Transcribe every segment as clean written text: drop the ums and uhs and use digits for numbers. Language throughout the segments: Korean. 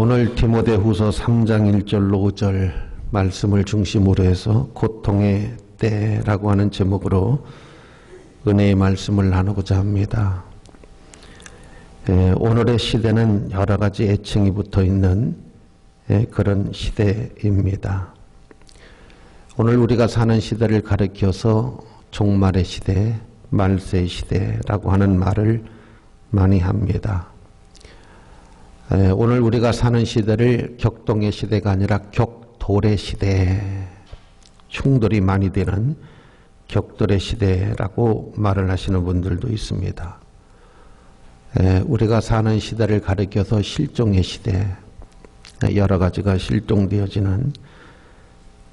오늘 디모데후서 3장 1절로 5절 말씀을 중심으로 해서 고통의 때라고 하는 제목으로 은혜의 말씀을 나누고자 합니다. 오늘의 시대는 여러 가지 애칭이 붙어 있는 그런 시대입니다. 오늘 우리가 사는 시대를 가리켜서 종말의 시대, 말세의 시대라고 하는 말을 많이 합니다. 오늘 우리가 사는 시대를 격동의 시대가 아니라 격돌의 시대, 충돌이 많이 되는 격돌의 시대라고 말을 하시는 분들도 있습니다. 우리가 사는 시대를 가리켜서 실종의 시대, 여러 가지가 실종되어지는,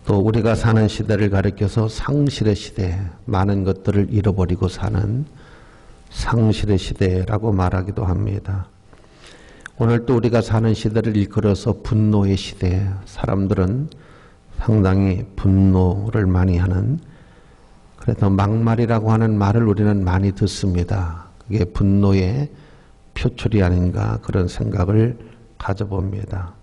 또 우리가 사는 시대를 가리켜서 상실의 시대, 많은 것들을 잃어버리고 사는 상실의 시대라고 말하기도 합니다. 오늘 또 우리가 사는 시대를 일컬어서 분노의 시대, 사람들은 상당히 분노를 많이 하는, 그래서 막말이라고 하는 말을 우리는 많이 듣습니다. 그게 분노의 표출이 아닌가 그런 생각을 가져봅니다.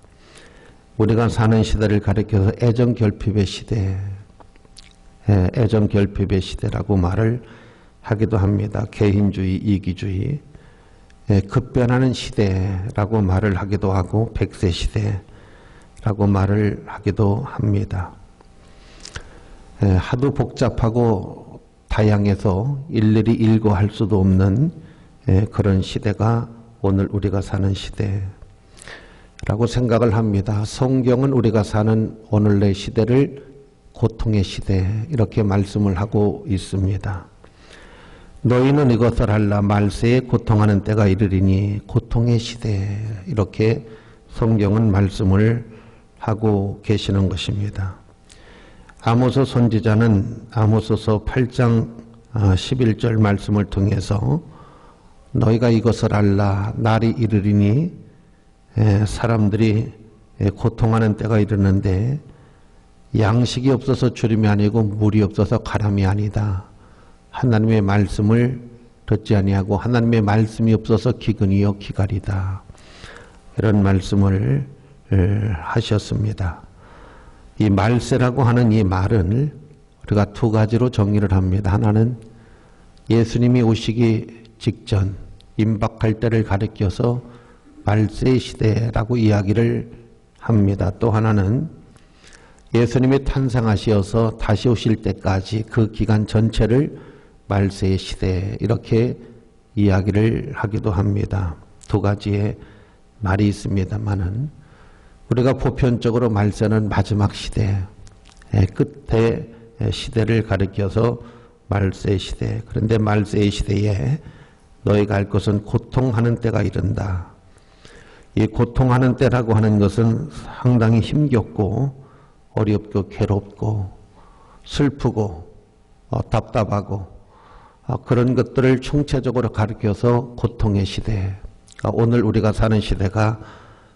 우리가 사는 시대를 가리켜서 애정결핍의 시대, 애정결핍의 시대라고 말을 하기도 합니다. 개인주의, 이기주의, 급변하는 시대라고 말을 하기도 하고 백세 시대라고 말을 하기도 합니다. 하도 복잡하고 다양해서 일일이 일거할 수도 없는 그런 시대가 오늘 우리가 사는 시대라고 생각을 합니다. 성경은 우리가 사는 오늘의 시대를 고통의 시대 이렇게 말씀을 하고 있습니다. 너희는 이것을 알라, 말세에 고통하는 때가 이르리니, 고통의 시대, 이렇게 성경은 말씀을 하고 계시는 것입니다. 아모스 선지자는 아모스서 8장 11절 말씀을 통해서 너희가 이것을 알라, 날이 이르리니, 사람들이 고통하는 때가 이르는데 양식이 없어서 주림이 아니고 물이 없어서 가람이 아니다. 하나님의 말씀을 듣지 아니하고 하나님의 말씀이 없어서 기근이요 기갈이다. 이런 말씀을 하셨습니다. 이 말세라고 하는 이 말은 우리가 두 가지로 정리를 합니다. 하나는 예수님이 오시기 직전 임박할 때를 가리켜서 말세의 시대라고 이야기를 합니다. 또 하나는 예수님이 탄생하시어서 다시 오실 때까지 그 기간 전체를 말세의 시대, 이렇게 이야기를 하기도 합니다. 두 가지의 말이 있습니다만은 우리가 보편적으로 말세는 마지막 시대, 끝의 시대를 가리켜서 말세의 시대, 그런데 말세의 시대에 너희가 알 것은 고통하는 때가 이른다. 이 고통하는 때라고 하는 것은 상당히 힘겹고 어렵고 괴롭고 슬프고 답답하고 그런 것들을 총체적으로 가리켜서 고통의 시대, 오늘 우리가 사는 시대가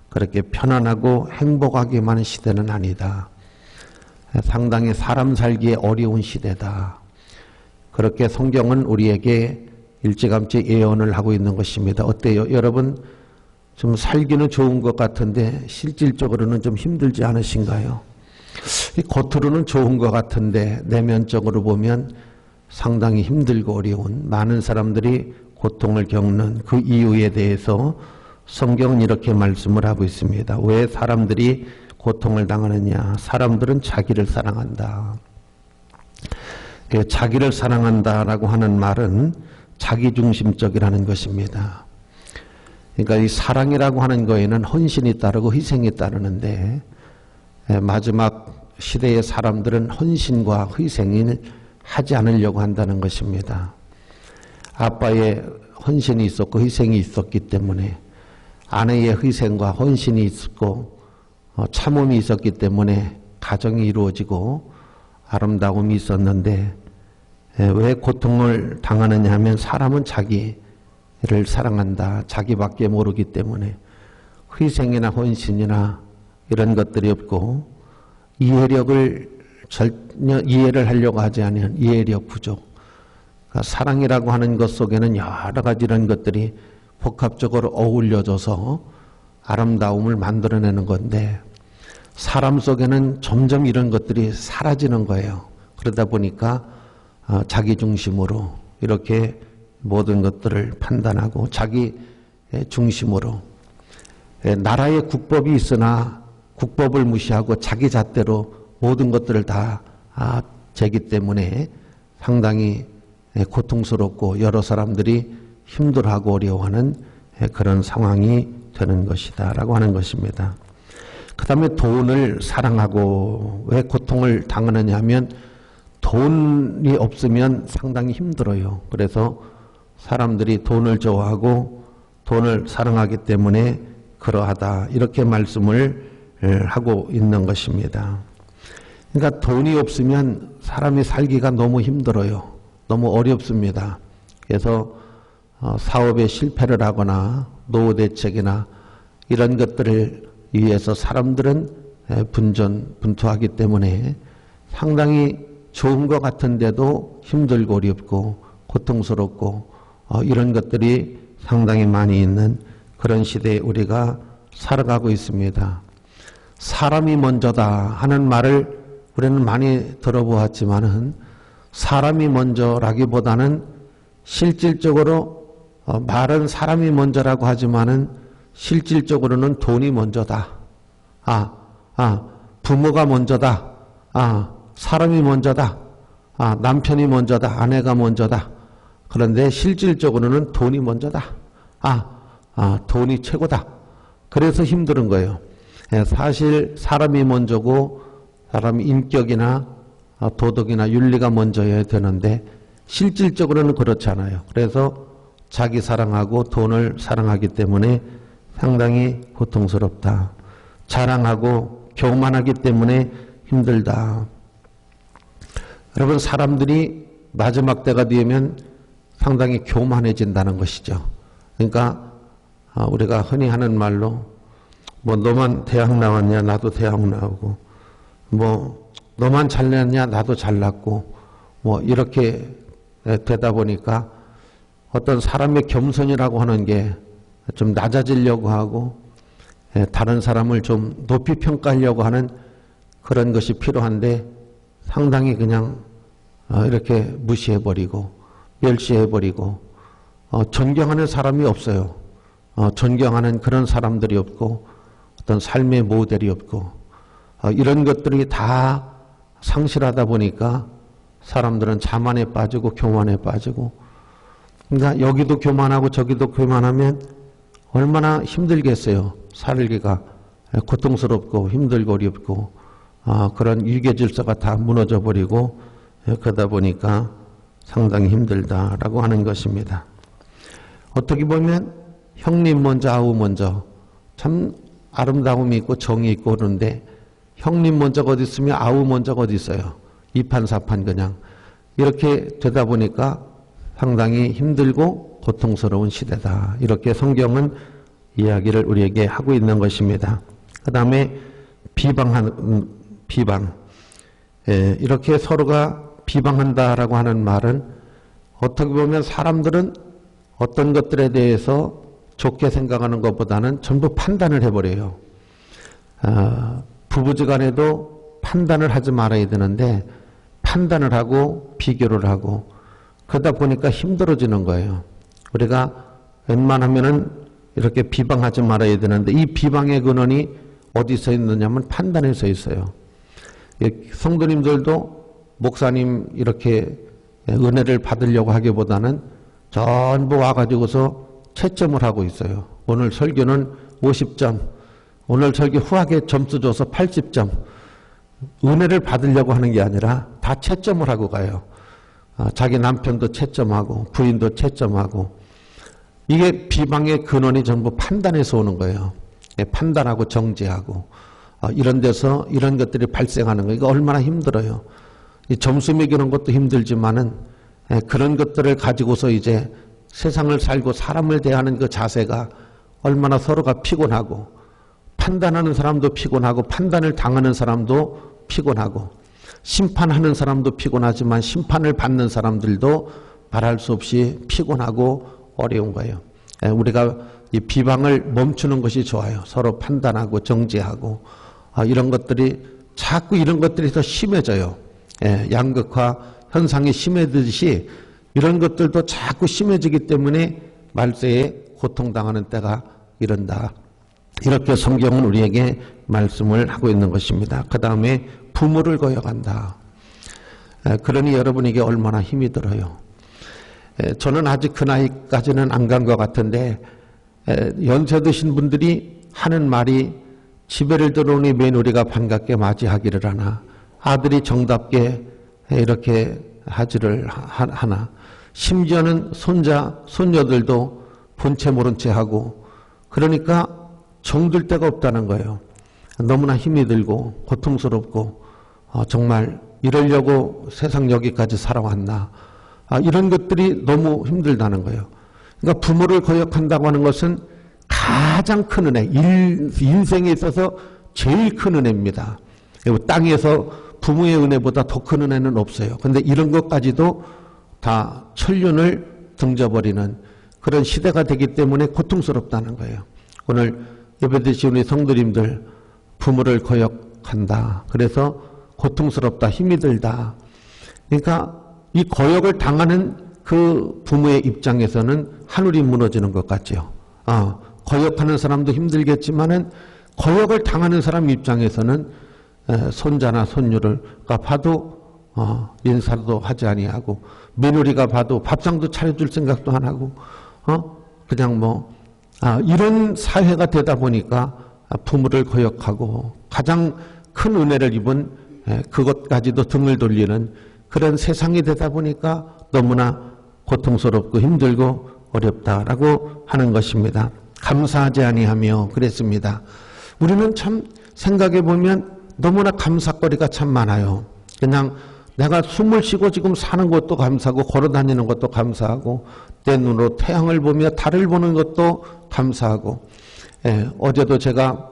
그렇게 편안하고 행복하기만 한 시대는 아니다. 상당히 사람 살기에 어려운 시대다. 그렇게 성경은 우리에게 일찌감치 예언을 하고 있는 것입니다. 어때요? 여러분 좀 살기는 좋은 것 같은데 실질적으로는 좀 힘들지 않으신가요? 겉으로는 좋은 것 같은데 내면적으로 보면 상당히 힘들고 어려운, 많은 사람들이 고통을 겪는 그 이유에 대해서 성경은 이렇게 말씀을 하고 있습니다. 왜 사람들이 고통을 당하느냐? 사람들은 자기를 사랑한다. 자기를 사랑한다라고 하는 말은 자기중심적이라는 것입니다. 그러니까 이 사랑이라고 하는 거에는 헌신이 따르고 희생이 따르는데 마지막 시대의 사람들은 헌신과 희생을 하지 않으려고 한다는 것입니다. 아빠의 헌신이 있었고 희생이 있었기 때문에, 아내의 희생과 헌신이 있었고 참음이 있었기 때문에 가정이 이루어지고 아름다움이 있었는데, 왜 고통을 당하느냐 하면 사람은 자기를 사랑한다, 자기밖에 모르기 때문에 희생이나 헌신이나 이런 것들이 없고 이해력을 전혀 이해를 하려고 하지 않은 이해력 부족, 그러니까 사랑이라고 하는 것 속에는 여러 가지 이런 것들이 복합적으로 어울려져서 아름다움을 만들어내는 건데 사람 속에는 점점 이런 것들이 사라지는 거예요. 그러다 보니까 자기 중심으로 이렇게 모든 것들을 판단하고 자기 중심으로 나라의 국법이 있으나 국법을 무시하고 자기 잣대로 모든 것들을 다 재기 때문에 상당히 고통스럽고 여러 사람들이 힘들어하고 어려워하는 그런 상황이 되는 것이다 라고 하는 것입니다. 그 다음에 돈을 사랑하고 왜 고통을 당하느냐 하면 돈이 없으면 상당히 힘들어요. 그래서 사람들이 돈을 좋아하고 돈을 사랑하기 때문에 그러하다 이렇게 말씀을 하고 있는 것입니다. 그러니까 돈이 없으면 사람이 살기가 너무 힘들어요. 너무 어렵습니다. 그래서 사업에 실패를 하거나 노후대책이나 이런 것들을 위해서 사람들은 분투하기 때문에 상당히 좋은 것 같은데도 힘들고 어렵고 고통스럽고 이런 것들이 상당히 많이 있는 그런 시대에 우리가 살아가고 있습니다. 사람이 먼저다 하는 말을 우리는 많이 들어보았지만은 사람이 먼저라기보다는 실질적으로 말은 사람이 먼저라고 하지만은 실질적으로는 돈이 먼저다. 부모가 먼저다. 사람이 먼저다. 남편이 먼저다. 아내가 먼저다. 그런데 실질적으로는 돈이 먼저다. 돈이 최고다. 그래서 힘든 거예요. 사실 사람이 먼저고 사람 인격이나 도덕이나 윤리가 먼저여야 되는데 실질적으로는 그렇지 않아요. 그래서 자기 사랑하고 돈을 사랑하기 때문에 상당히 고통스럽다. 자랑하고 교만하기 때문에 힘들다. 여러분 사람들이 마지막 때가 되면 상당히 교만해진다는 것이죠. 그러니까 우리가 흔히 하는 말로 뭐 너만 대학 나왔냐 나도 대학 나오고 뭐 너만 잘났냐 나도 잘났고 뭐 이렇게 되다 보니까 어떤 사람의 겸손이라고 하는 게 좀 낮아지려고 하고 다른 사람을 좀 높이 평가하려고 하는 그런 것이 필요한데 상당히 그냥 이렇게 무시해버리고 멸시해버리고 존경하는 사람이 없어요. 존경하는 그런 사람들이 없고 어떤 삶의 모델이 없고 이런 것들이 다 상실하다 보니까 사람들은 자만에 빠지고 교만에 빠지고 그러니까 여기도 교만하고 저기도 교만하면 얼마나 힘들겠어요. 살기가 고통스럽고 힘들고 어렵고 그런 유계질서가 다 무너져 버리고 그러다 보니까 상당히 힘들다라고 하는 것입니다. 어떻게 보면 형님 먼저 아우 먼저 참 아름다움이 있고 정이 있고 그런데 형님 먼저가 어디 있으면 아우 먼저가 어디 있어요. 이판사판 그냥 이렇게 되다 보니까 상당히 힘들고 고통스러운 시대다. 이렇게 성경은 이야기를 우리에게 하고 있는 것입니다. 그 다음에 비방. 이렇게 서로가 비방한다라고 하는 말은 어떻게 보면 사람들은 어떤 것들에 대해서 좋게 생각하는 것보다는 전부 판단을 해버려요. 부부지간에도 판단을 하지 말아야 되는데 판단을 하고 비교를 하고 그러다 보니까 힘들어지는 거예요. 우리가 웬만하면은 이렇게 비방하지 말아야 되는데 이 비방의 근원이 어디서 있느냐면 판단에 서 있어요. 성도님들도 목사님 이렇게 은혜를 받으려고 하기보다는 전부 와가지고서 채점을 하고 있어요. 오늘 설교는 50점, 오늘 설교 후하게 점수 줘서 80점. 은혜를 받으려고 하는 게 아니라 다 채점을 하고 가요. 자기 남편도 채점하고 부인도 채점하고 이게 비방의 근원이 전부 판단에서 오는 거예요. 판단하고 정죄하고 이런 데서 이런 것들이 발생하는 거예요. 이거 얼마나 힘들어요. 이 점수 매기는 것도 힘들지만은 그런 것들을 가지고서 이제 세상을 살고 사람을 대하는 그 자세가 얼마나 서로가 피곤하고 판단하는 사람도 피곤하고 판단을 당하는 사람도 피곤하고 심판하는 사람도 피곤하지만 심판을 받는 사람들도 말할 수 없이 피곤하고 어려운 거예요. 우리가 이 비방을 멈추는 것이 좋아요. 서로 판단하고 정지하고 이런 것들이 자꾸 이런 것들이 더 심해져요. 양극화 현상이 심해지듯이 이런 것들도 자꾸 심해지기 때문에 말세에 고통당하는 때가 이른다. 이렇게 성경은 우리에게 말씀을 하고 있는 것입니다. 그 다음에 부모를 거역한다. 그러니 여러분에게 얼마나 힘이 들어요. 저는 아직 그 나이까지는 안 간 것 같은데 연세 드신 분들이 하는 말이 집에를 들어오니 며느리가 반갑게 맞이하기를 하나, 아들이 정답게 이렇게 하지를 하나, 심지어는 손자 손녀들도 본체 모른 채 하고, 그러니까 정들 데가 없다는 거예요. 너무나 힘이 들고 고통스럽고 정말 이러려고 세상 여기까지 살아왔나, 이런 것들이 너무 힘들다는 거예요. 그러니까 부모를 거역한다고 하는 것은 가장 큰 은혜, 인생에 있어서 제일 큰 은혜입니다. 땅에서 부모의 은혜보다 더 큰 은혜는 없어요. 그런데 이런 것까지도 다 천륜을 등져버리는 그런 시대가 되기 때문에 고통스럽다는 거예요. 오늘 예배드리신 우리 성도님들, 부모를 거역한다. 그래서 고통스럽다, 힘이 들다. 그러니까 이 거역을 당하는 그 부모의 입장에서는 하늘이 무너지는 것 같죠. 거역하는 사람도 힘들겠지만은 거역을 당하는 사람 입장에서는 손자나 손녀를 봐도 인사도 하지 아니하고, 며느리가 봐도 밥상도 차려줄 생각도 안 하고, 그냥 이런 사회가 되다 보니까 부모를 거역하고 가장 큰 은혜를 입은 그것까지도 등을 돌리는 그런 세상이 되다 보니까 너무나 고통스럽고 힘들고 어렵다라고 하는 것입니다. 감사하지 아니하며 그랬습니다. 우리는 참 생각해 보면 너무나 감사거리가 참 많아요. 그냥 내가 숨을 쉬고 지금 사는 것도 감사하고, 걸어 다니는 것도 감사하고, 내 눈으로 태양을 보며 달을 보는 것도 감사하고, 어제도 제가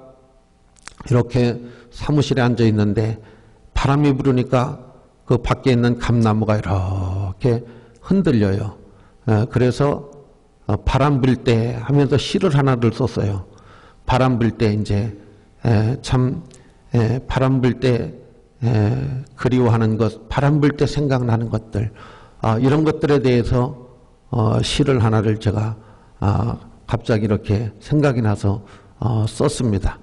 이렇게 사무실에 앉아 있는데 바람이 부르니까 그 밖에 있는 감나무가 이렇게 흔들려요. 그래서 바람 불 때 하면서 시를 하나를 썼어요. 바람 불 때 이제 참 바람 불 때 그리워하는 것, 바람 불 때 생각나는 것들, 이런 것들에 대해서 시를 하나를 제가 갑자기 이렇게 생각이 나서 썼습니다.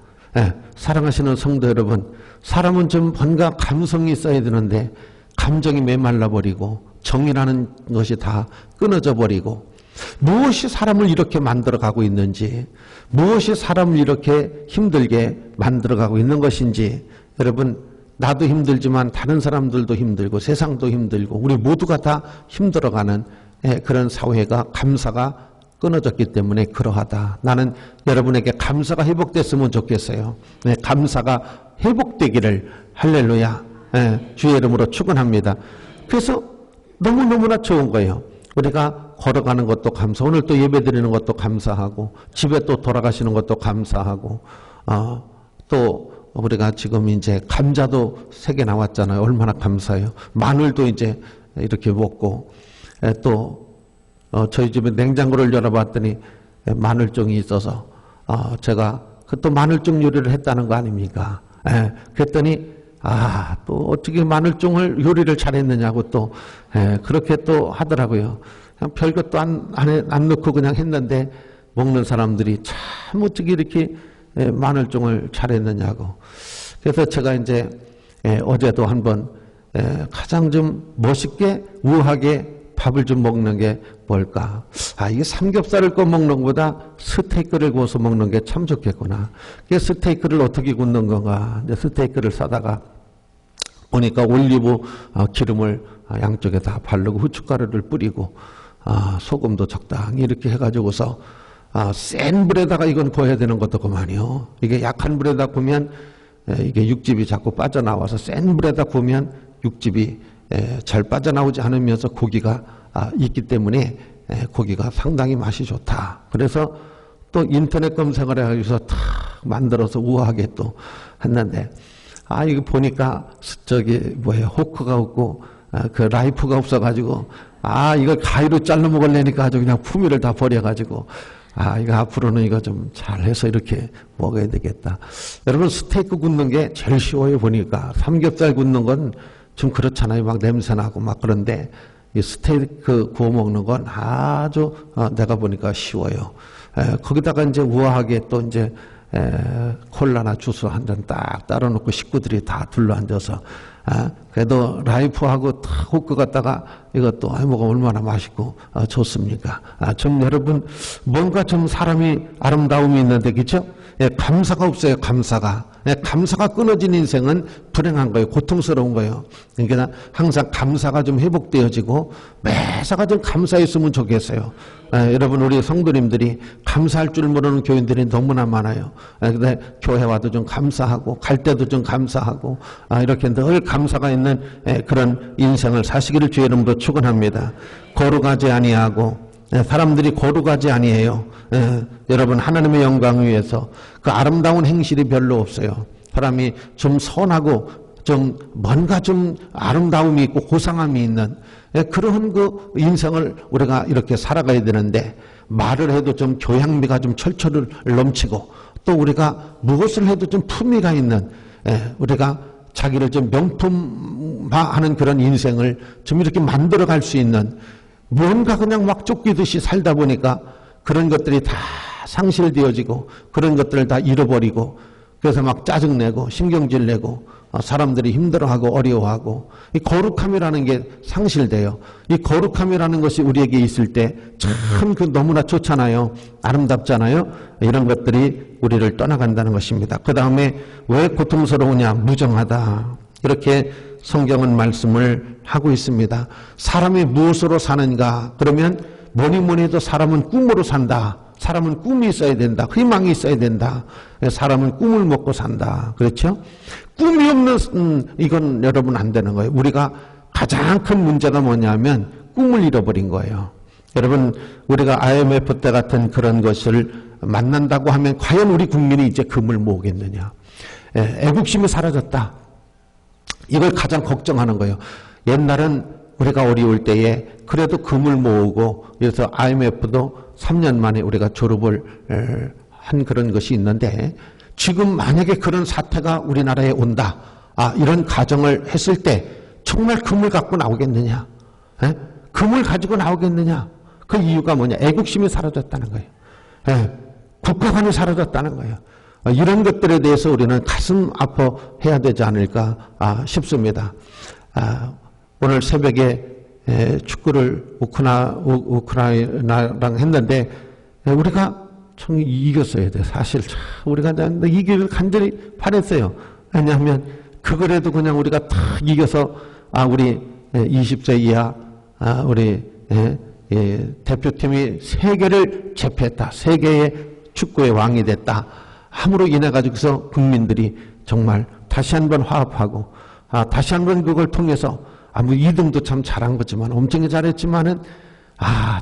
사랑하시는 성도 여러분, 사람은 좀 뭔가 감성이 있어야 되는데 감정이 메말라 버리고 정이라는 것이 다 끊어져 버리고, 무엇이 사람을 이렇게 만들어 가고 있는지, 무엇이 사람을 이렇게 힘들게 만들어 가고 있는 것인지, 여러분, 나도 힘들지만 다른 사람들도 힘들고 세상도 힘들고 우리 모두가 다 힘들어가는 그런 사회가, 감사가 끊어졌기 때문에 그러하다. 나는 여러분에게 감사가 회복됐으면 좋겠어요. 감사가 회복되기를 할렐루야, 주의 이름으로 축원합니다. 그래서 너무너무나 좋은 거예요. 우리가 걸어가는 것도 감사, 오늘 또 예배드리는 것도 감사하고, 집에 또 돌아가시는 것도 감사하고, 또 우리가 지금 이제 감자도 3개 나왔잖아요. 얼마나 감사해요. 마늘도 이제 이렇게 먹고, 또 저희 집에 냉장고를 열어봤더니 마늘종이 있어서 제가 그 또 마늘종 요리를 했다는 거 아닙니까? 그랬더니 또 어떻게 마늘종을 요리를 잘했느냐고 또 그렇게 또 하더라고요. 그냥 별것도 안 넣고 그냥 했는데 먹는 사람들이 참 어떻게 이렇게 마늘종을 잘했느냐고. 그래서 제가 이제 어제도 한번 가장 좀 멋있게 우아하게 밥을 좀 먹는 게 뭘까? 이게 삼겹살을 꺼 먹는 것보다 스테이크를 구워서 먹는 게 참 좋겠구나. 그래서 스테이크를 어떻게 굽는 건가? 이제 스테이크를 싸다가 보니까 올리브 기름을 양쪽에 다 바르고 후춧가루를 뿌리고 소금도 적당히 이렇게 해가지고서 센 불에다가 이건 구워야 되는 것도 그만이요. 이게 약한 불에다 구우면 이게 육즙이 자꾸 빠져나와서 센 불에다 구우면 육즙이 잘 빠져나오지 않으면서 고기가 있기 때문에 고기가 상당히 맛이 좋다. 그래서 또 인터넷 검색을 해서 탁 만들어서 우아하게 또 했는데, 이거 보니까 호크가 없고 그 라이프가 없어가지고 이걸 가위로 잘라 먹으려니까 아주 그냥 품위를 다 버려가지고 이거 앞으로는 이거 좀 잘해서 이렇게 먹어야 되겠다. 여러분, 스테이크 굽는 게 제일 쉬워요, 보니까. 삼겹살 굽는 건 좀 그렇잖아요. 막 냄새나고 막 그런데, 이 스테이크 구워 먹는 건 아주, 내가 보니까 쉬워요. 거기다가 이제 우아하게 또 이제, 콜라나 주스 한 잔 딱 따라 놓고 식구들이 다 둘러 앉아서, 그래도 라이프하고 탁 호크 갖다가 이것도 뭐가 얼마나 맛있고 좋습니까? 좀 여러분, 뭔가 좀 사람이 아름다움이 있는데, 그죠? 감사가 없어요, 감사가. 감사가 끊어진 인생은 불행한 거예요, 고통스러운 거예요. 그러니까 항상 감사가 좀 회복되어지고 매사가 좀 감사했으면 좋겠어요. 여러분, 우리 성도님들이 감사할 줄 모르는 교인들이 너무나 많아요. 근데 교회 와도 좀 감사하고 갈 때도 좀 감사하고 이렇게 늘 감사가 있는 그런 인생을 사시기를 주의 이름으로 축원합니다. 거룩하지 아니하고 사람들이 거룩하지 아니해요. 여러분, 하나님의 영광을 위해서 그 아름다운 행실이 별로 없어요. 사람이 좀 선하고 좀 뭔가 좀 아름다움이 있고 고상함이 있는 그런 그 인생을 우리가 이렇게 살아가야 되는데, 말을 해도 좀 교양미가 좀 철철 넘치고, 또 우리가 무엇을 해도 좀 품위가 있는, 우리가 자기를 좀 명품화하는 그런 인생을 좀 이렇게 만들어 갈 수 있는, 뭔가 그냥 막 쫓기듯이 살다 보니까 그런 것들이 다 상실되어지고 그런 것들을 다 잃어버리고, 그래서 막 짜증내고 신경질 내고 사람들이 힘들어하고 어려워하고, 이 거룩함이라는 게 상실돼요. 이 거룩함이라는 것이 우리에게 있을 때 참 그 너무나 좋잖아요. 아름답잖아요. 이런 것들이 우리를 떠나간다는 것입니다. 그 다음에 왜 고통스러우냐? 무정하다. 이렇게 성경은 말씀을 하고 있습니다. 사람이 무엇으로 사는가? 그러면 뭐니 해도 사람은 꿈으로 산다. 사람은 꿈이 있어야 된다. 희망이 있어야 된다. 사람은 꿈을 먹고 산다. 그렇죠? 꿈이 없는 이건 여러분 안 되는 거예요. 우리가 가장 큰 문제가 뭐냐면 꿈을 잃어버린 거예요. 여러분, 우리가 IMF 때 같은 그런 것을 만난다고 하면 과연 우리 국민이 이제 금을 모으겠느냐? 애국심이 사라졌다. 이걸 가장 걱정하는 거예요. 옛날은 우리가 어려울 때에 그래도 금을 모으고, 그래서 IMF도 3년 만에 우리가 졸업을 한 그런 것이 있는데, 지금 만약에 그런 사태가 우리나라에 온다, 이런 가정을 했을 때 정말 금을 갖고 나오겠느냐? 금을 가지고 나오겠느냐? 그 이유가 뭐냐? 애국심이 사라졌다는 거예요. 국가관이 사라졌다는 거예요. 이런 것들에 대해서 우리는 가슴 아파해야 되지 않을까 싶습니다. 오늘 새벽에 축구를 우크라이나랑 했는데 우리가 참 이겼어야 돼. 사실 우리가 이기를 간절히 바랬어요. 왜냐하면 그거라도 그냥 우리가 탁 이겨서 우리 20세 이하 우리 대표팀이 세계를 제패했다. 세계의 축구의 왕이 됐다. 함으로 인해 가지고서 국민들이 정말 다시 한번 화합하고 다시 한번 그걸 통해서 뭐 2등도 참 잘한 거지만 엄청 잘했지만은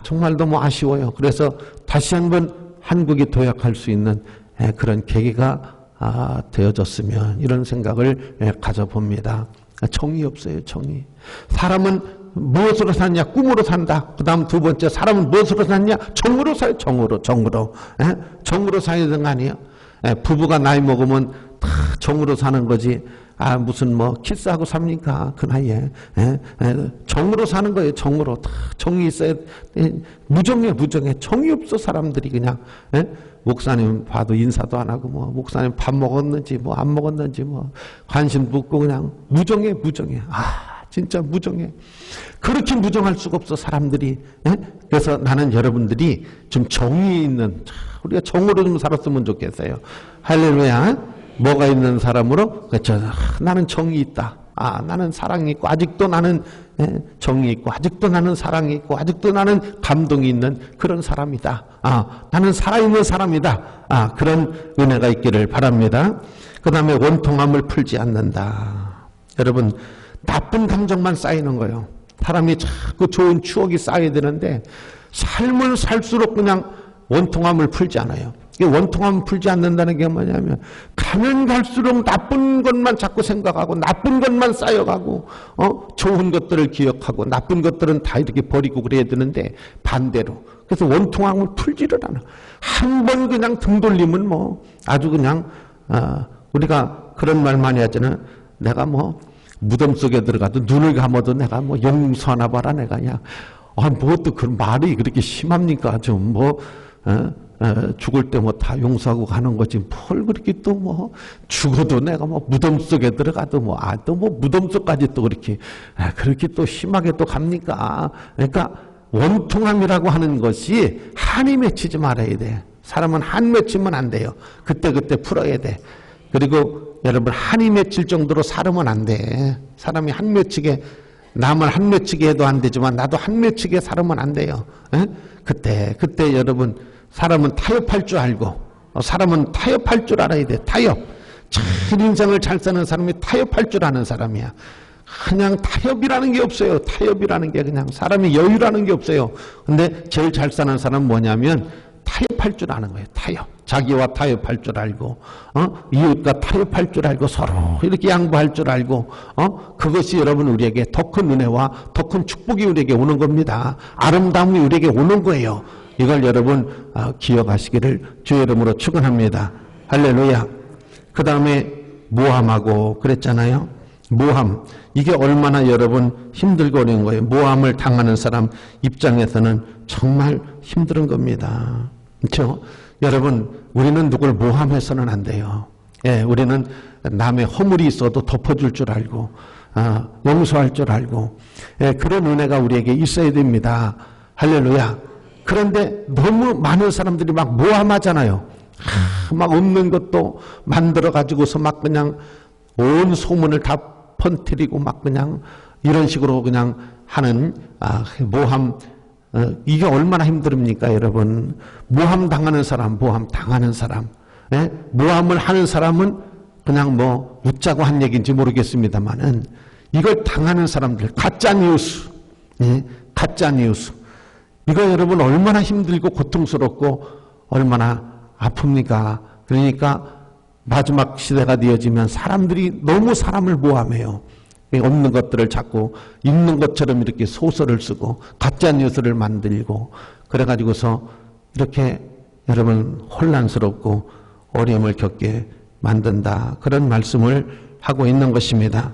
정말 너무 아쉬워요. 그래서 다시 한번 한국이 도약할 수 있는 그런 계기가 되어졌으면 이런 생각을 가져봅니다. 정이 없어요. 정이. 사람은 무엇으로 사냐? 꿈으로 산다. 그 다음 두 번째, 사람은 무엇으로 사냐? 정으로 사요. 정으로. 정으로 사야 되는 거 아니에요? 부부가 나이 먹으면 다 정으로 사는 거지. 무슨 뭐 키스하고 삽니까? 그 나이에. 정으로 사는 거예요. 정으로. 다 정이 있어야. 무정해. 정이 없어 사람들이 그냥. 목사님 봐도 인사도 안 하고 뭐 목사님 밥 먹었는지 뭐 안 먹었는지 뭐 관심 묻고 그냥 무정해. 진짜 무정해. 그렇게 무정할 수가 없어 사람들이. 그래서 나는 여러분들이 좀 정이 있는, 우리가 정으로 좀 살았으면 좋겠어요. 할렐루야. 뭐가 있는 사람으로? 그렇죠. 나는 정이 있다. 나는 사랑이 있고 아직도 나는 정이 있고 아직도 나는 사랑이 있고 아직도 나는 감동이 있는 그런 사람이다. 나는 살아있는 사람이다. 그런 은혜가 있기를 바랍니다. 그 다음에 원통함을 풀지 않는다. 여러분, 나쁜 감정만 쌓이는 거예요. 사람이 자꾸 좋은 추억이 쌓여야 되는데 삶을 살수록 그냥 원통함을 풀지 않아요. 원통하면 풀지 않는다는 게 뭐냐면 가면 갈수록 나쁜 것만 자꾸 생각하고 나쁜 것만 쌓여가고 좋은 것들을 기억하고 나쁜 것들은 다 이렇게 버리고 그래야 되는데 반대로. 그래서 원통함을 풀지를 않아. 한 번 그냥 등 돌리면 뭐 아주 그냥 우리가 그런 말 많이 하잖아요. 내가 뭐 무덤 속에 들어가도 눈을 감아도 내가 뭐 용서하나 봐라 내가 그냥. 뭐 또 그런 말이 그렇게 심합니까? 좀 뭐 죽을 때 뭐 다 용서하고 가는 거지 뭘 그렇게 또 뭐 죽어도 내가 뭐 무덤 속에 들어가도 뭐 또 뭐 무덤 속까지 또 그렇게 또 심하게 또 갑니까? 그러니까 원통함이라고 하는 것이 한이 맺히지 말아야 돼. 사람은 한 맺히면 안 돼요. 그때 풀어야 돼. 그리고 여러분 한이 맺힐 정도로 살으면 안 돼. 사람이 한 맺히게 남을 한 맺히게 해도 안 되지만 나도 한 맺히게 살으면 안 돼요. 그때 여러분 사람은 타협할 줄 알고 사람은 타협할 줄 알아야 돼. 타협. 참 인생을 잘 사는 사람이 타협할 줄 아는 사람이야. 그냥 타협이라는 게 없어요. 타협이라는 게 그냥 사람이 여유라는 게 없어요. 근데 제일 잘 사는 사람은 뭐냐면 타협할 줄 아는 거예요. 타협. 자기와 타협할 줄 알고 이웃과 타협할 줄 알고 서로 이렇게 양보할 줄 알고 그것이 여러분 우리에게 더 큰 은혜와 더 큰 축복이 우리에게 오는 겁니다. 아름다움이 우리에게 오는 거예요. 이걸 여러분 기억하시기를 주의 이름으로 축원합니다. 할렐루야. 그 다음에 모함하고 그랬잖아요. 모함. 이게 얼마나 여러분 힘들고 어려운 거예요. 모함을 당하는 사람 입장에서는 정말 힘든 겁니다. 그렇죠? 여러분 우리는 누굴 모함해서는 안 돼요. 예, 우리는 남의 허물이 있어도 덮어줄 줄 알고 용서할 줄 알고 그런 은혜가 우리에게 있어야 됩니다. 할렐루야. 그런데 너무 많은 사람들이 막 모함하잖아요. 막 없는 것도 만들어 가지고서 막 그냥 온 소문을 다 퍼뜨리고 막 그냥 이런 식으로 그냥 하는 모함. 이게 얼마나 힘듭니까 여러분. 모함 당하는 사람, 모함을 하는 사람은 그냥 뭐 웃자고 한 얘기인지 모르겠습니다만은 이걸 당하는 사람들, 가짜뉴스, 가짜뉴스. 이거 여러분 얼마나 힘들고 고통스럽고 얼마나 아픕니까? 그러니까 마지막 시대가 되어지면 사람들이 너무 사람을 모함해요. 없는 것들을 자꾸 있는 것처럼 이렇게 소설을 쓰고 가짜 뉴스를 만들고 그래가지고서 이렇게 여러분 혼란스럽고 어려움을 겪게 만든다. 그런 말씀을 하고 있는 것입니다.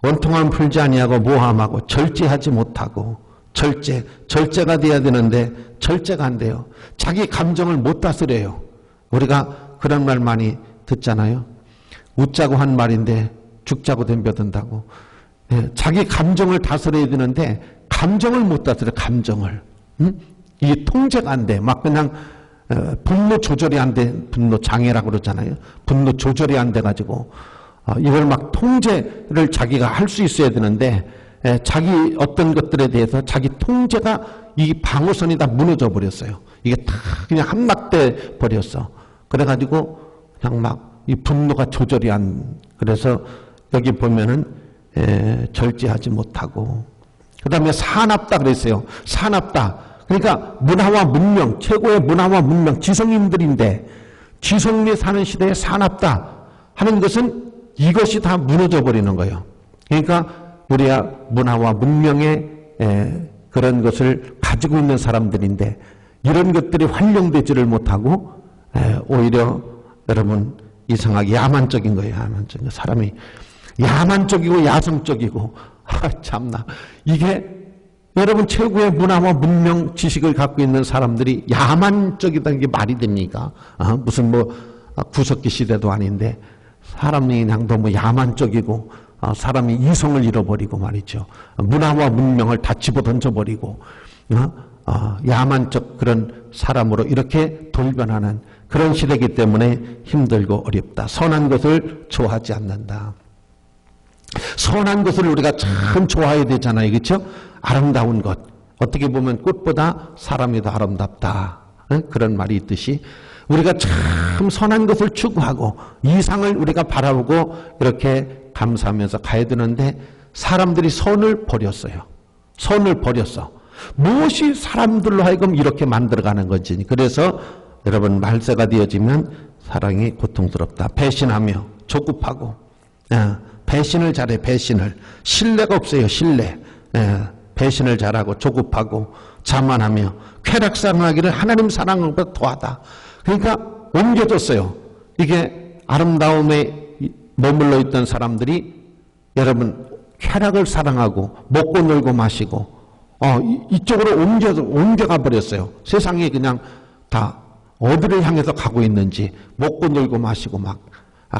원통함 풀지 아니하고 모함하고 절제하지 못하고 절제가 돼야 되는데 절제가 안 돼요. 자기 감정을 못 다스려요. 우리가 그런 말 많이 듣잖아요. 웃자고 한 말인데 죽자고 덤벼든다고. 자기 감정을 다스려야 되는데 감정을 못 다스려. 감정을. 이게 통제가 안 돼. 막 그냥 분노 조절이 안 돼. 분노 장애라고 그러잖아요. 분노 조절이 안 돼가지고 이걸 막 통제를 자기가 할 수 있어야 되는데 자기 어떤 것들에 대해서 자기 통제가 이 방어선이 다 무너져 버렸어요. 이게 다 그냥 함락돼 버렸어. 그래가지고 그냥 막 이 분노가 조절이 안. 그래서 여기 보면은 절제하지 못하고 그 다음에 사납다 그랬어요. 사납다. 그러니까 문화와 문명, 최고의 문화와 문명, 지성인들인데 지성리 사는 시대에 사납다 하는 것은 이것이 다 무너져 버리는 거예요. 그러니까 우리야 문화와 문명의 그런 것을 가지고 있는 사람들인데 이런 것들이 활용되지를 못하고 오히려 여러분 이상하게 야만적인 거예요. 야만적인 사람이 야만적이고 야성적이고 참나 이게 여러분 최고의 문화와 문명 지식을 갖고 있는 사람들이 야만적이다는 게 말이 됩니까? 무슨 뭐 구석기 시대도 아닌데 사람이 그냥 너무 야만적이고 사람이 이성을 잃어버리고 말이죠. 문화와 문명을 다 집어던져버리고 야만적 그런 사람으로 이렇게 돌변하는 그런 시대이기 때문에 힘들고 어렵다. 선한 것을 좋아하지 않는다. 선한 것을 우리가 참 좋아해야 되잖아요. 그렇죠? 아름다운 것. 어떻게 보면 꽃보다 사람이 더 아름답다. 그런 말이 있듯이 우리가 참 선한 것을 추구하고 이상을 우리가 바라보고 이렇게 감사하면서 가야 되는데 사람들이 선을 버렸어요. 선을 버렸어. 무엇이 사람들로 하여금 이렇게 만들어가는 건지. 그래서 여러분 말세가 되어지면 사랑이 고통스럽다. 배신하며 조급하고 배신을 잘해. 배신을. 신뢰가 없어요. 신뢰. 배신을 잘하고 조급하고 자만하며 쾌락사랑하기를 하나님 사랑하는 것보다 더하다. 그러니까 옮겨졌어요. 이게 아름다움에 머물러 있던 사람들이 여러분 쾌락을 사랑하고 먹고 놀고 마시고 이쪽으로 옮겨가 버렸어요. 세상이 그냥 다 어디를 향해서 가고 있는지 먹고 놀고 마시고 막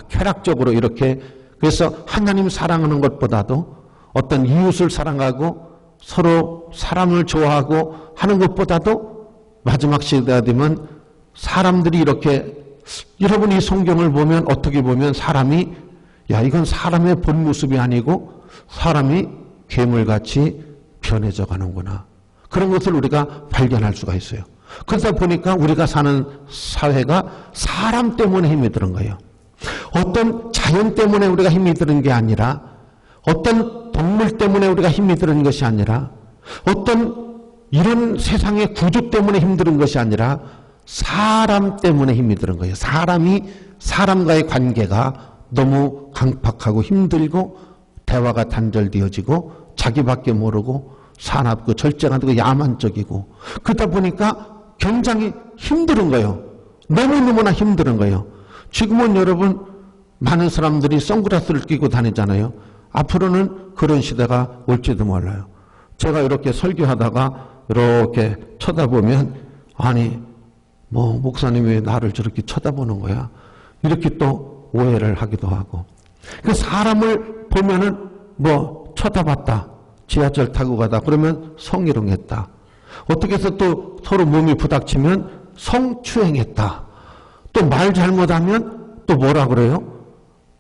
쾌락적으로 이렇게. 그래서 하나님 사랑하는 것보다도 어떤 이웃을 사랑하고 서로 사람을 좋아하고 하는 것보다도 마지막 시대가 되면 사람들이 이렇게, 여러분 이 성경을 보면 어떻게 보면 사람이 이건 사람의 본 모습이 아니고 사람이 괴물같이 변해져 가는구나. 그런 것을 우리가 발견할 수가 있어요. 그러다 보니까 우리가 사는 사회가 사람 때문에 힘이 드는 거예요. 어떤 자연 때문에 우리가 힘이 드는 게 아니라, 어떤 동물 때문에 우리가 힘이 드는 것이 아니라, 어떤 이런 세상의 구조 때문에 힘든 것이 아니라 사람 때문에 힘이 드는 거예요. 사람과의 관계가 너무 강팍하고 힘들고 대화가 단절되어지고 자기밖에 모르고 사납고 절제하고 야만적이고, 그러다 보니까 굉장히 힘든 거예요. 너무너무나 힘든 거예요. 지금은 여러분 많은 사람들이 선글라스를 끼고 다니잖아요. 앞으로는 그런 시대가 올지도 몰라요. 제가 이렇게 설교하다가 이렇게 쳐다보면 아니 목사님이 왜 나를 저렇게 쳐다보는 거야? 이렇게 또 오해를 하기도 하고. 그 사람을 보면은 쳐다봤다. 지하철 타고 가다 그러면 성희롱했다. 어떻게 해서 또 서로 몸이 부닥치면 성추행했다. 또 말 잘못하면 또 뭐라 그래요?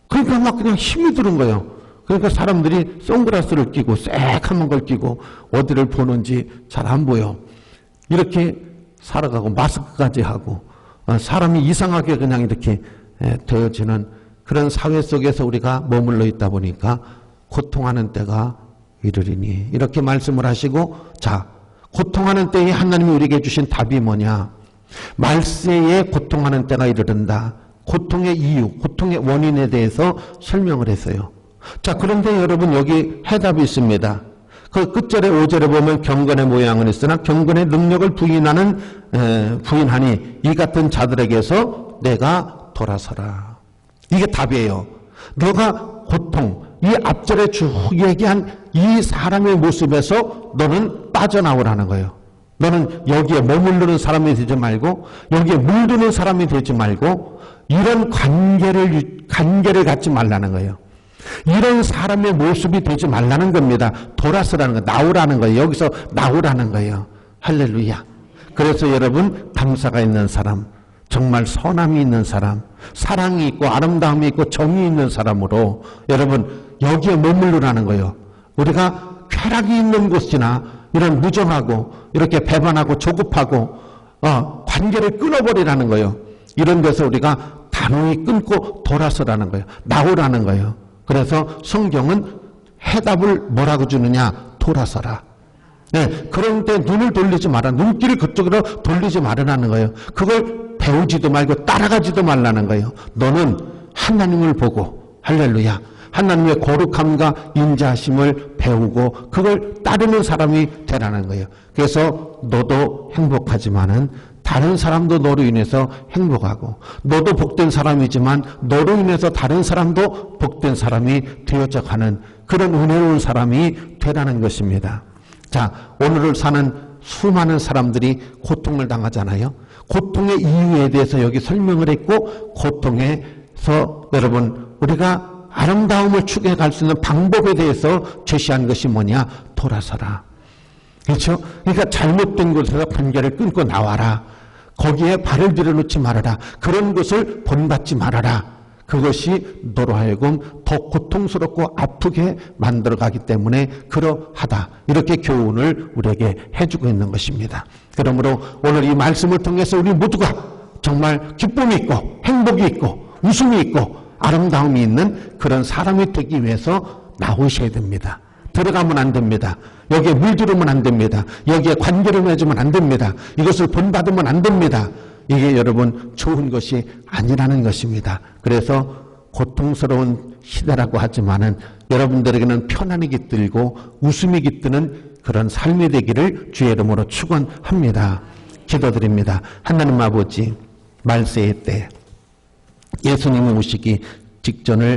그러니까 막 그냥 힘이 드는 거예요. 그러니까 사람들이 선글라스를 끼고 쎄한 걸 끼고 어디를 보는지 잘 안 보여. 이렇게 살아가고 마스크까지 하고 사람이 이상하게 그냥 이렇게 되어지는 그런 사회 속에서 우리가 머물러 있다 보니까 고통하는 때가 이르리니, 이렇게 말씀을 하시고, 자, 고통하는 때에 하나님이 우리에게 주신 답이 뭐냐? 말세에 고통하는 때가 이르른다. 고통의 이유, 고통의 원인에 대해서 설명을 했어요. 자, 그런데 여러분 여기 해답이 있습니다. 그 끝절에 5절에 보면 경건의 모양은 있으나 경건의 능력을 부인하니 이 같은 자들에게서 내가 돌아서라. 이게 답이에요. 너가 고통, 이 앞절에 쭉 얘기한 이 사람의 모습에서 너는 빠져나오라는 거예요. 너는 여기에 머무르는 사람이 되지 말고, 여기에 물드는 사람이 되지 말고, 이런 관계를 갖지 말라는 거예요. 이런 사람의 모습이 되지 말라는 겁니다. 돌아서라는 거, 나오라는 거예요. 여기서 나오라는 거예요. 할렐루야. 그래서 여러분, 감사가 있는 사람, 정말 선함이 있는 사람, 사랑이 있고 아름다움이 있고 정이 있는 사람으로 여러분 여기에 머무르라는 거예요. 우리가 쾌락이 있는 곳이나 이런 무정하고 이렇게 배반하고 조급하고 관계를 끊어버리라는 거예요. 이런 데서 우리가 단호히 끊고 돌아서라는 거예요. 나오라는 거예요. 그래서 성경은 해답을 뭐라고 주느냐? 돌아서라. 네, 그런데 눈을 돌리지 마라. 눈길을 그쪽으로 돌리지 말라는 거예요. 그걸 배우지도 말고 따라가지도 말라는 거예요. 너는 하나님을 보고, 할렐루야, 하나님의 거룩함과 인자하심을 배우고 그걸 따르는 사람이 되라는 거예요. 그래서 너도 행복하지만은 다른 사람도 너로 인해서 행복하고, 너도 복된 사람이지만 너로 인해서 다른 사람도 복된 사람이 되어져 가는 그런 은혜로운 사람이 되라는 것입니다. 자, 오늘을 사는 수많은 사람들이 고통을 당하잖아요. 고통의 이유에 대해서 여기 설명을 했고, 고통에서 여러분 우리가 아름다움을 추구해 갈 수 있는 방법에 대해서 제시한 것이 뭐냐? 돌아서라. 그렇죠? 그러니까 잘못된 곳에서 관계를 끊고 나와라. 거기에 발을 들여놓지 말아라. 그런 것을 본받지 말아라. 그것이 너로 하여금 더 고통스럽고 아프게 만들어가기 때문에 그러하다. 이렇게 교훈을 우리에게 해주고 있는 것입니다. 그러므로 오늘 이 말씀을 통해서 우리 모두가 정말 기쁨이 있고 행복이 있고 웃음이 있고 아름다움이 있는 그런 사람이 되기 위해서 나오셔야 됩니다. 들어가면 안 됩니다. 여기에 물들으면 안 됩니다. 여기에 관계를 맺으면 안 됩니다. 이것을 본받으면 안 됩니다. 이게 여러분 좋은 것이 아니라는 것입니다. 그래서 고통스러운 시대라고 하지만은 여러분들에게는 편안이 깃들고 웃음이 깃드는 그런 삶이 되기를 주의 이름으로 축원합니다. 기도드립니다. 하나님 아버지, 말세의 때 예수님이 오시기 직전을